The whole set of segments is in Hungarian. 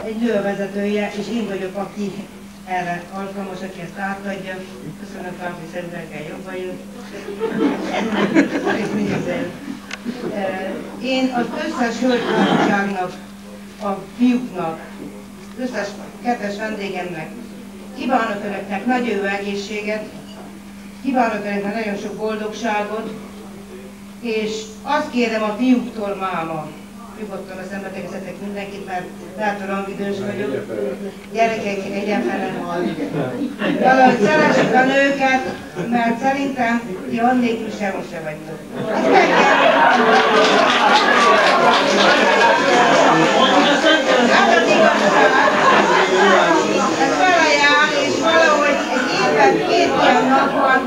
Egy lővezetője, és én vagyok, aki erre alkalmas, aki ezt átadja. Köszönöm, Kámpi Szentrenkel jobban jön. Én az összes hölgytársaságnak, a fiúknak, az összes kedves vendégemnek kívánok önöknek nagy jövő egészséget, kívánok önöknek nagyon sok boldogságot, és azt kérem a fiúktól máma, nyugodtan a szembe tegezzetek mindenkit, mert látom, idős vagyok, gyerekeink egyenfele. Valahogy szeressük a nőket, mert szerintem ti annélkül sehol se vagytok. Ezt meg kell. Ez az igazság. Ez felajánl, és valahogy egy évben 2 ilyen nap van.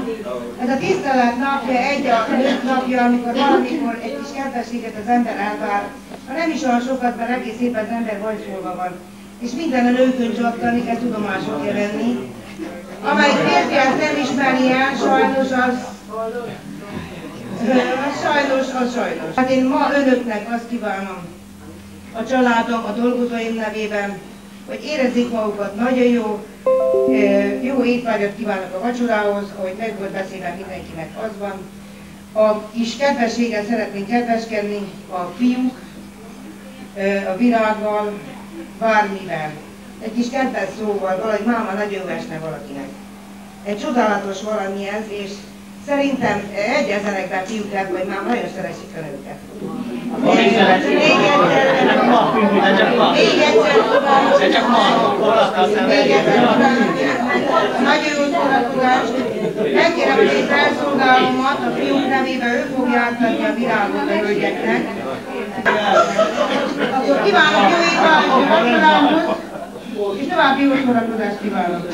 Ez a tisztelet napja, egy a nők napja, amikor valamikor egy kis kedvességet az ember elvár. Ha nem is olyan sokat, mert egész évben az ember hajszolva van. És minden a nőkön csattani, kell tudomásul kell venni. Amelyik férfi ezt nem ismeri el, sajnos az... Sajnos. Hát én ma önöknek azt kívánom, a családom, a dolgozóim nevében, hogy érezzék magukat nagyon jó étvágyat kívánok a vacsorához, ahogy meg volt beszélve mindenkinek az van. A kis kedvességgel szeretnénk kedveskedni, a fiúk, a virággal, bármivel. Egy kis kedves szóval, valahogy máma nagyon jó esne valakinek. Egy csodálatos valami ez, és szerintem egyezzenek be fiúknak, hogy már nagyon szeresik a nőket. Még egyszer, nagyon jó szórakozást. Megkérem, hogy egy felszolgálómat a fiúk nevében ő fogja átadni a virágot a hölgyeknek. Akkor kívánok jó étvágyat a vacsorához, és további jó szórakozást kívánok.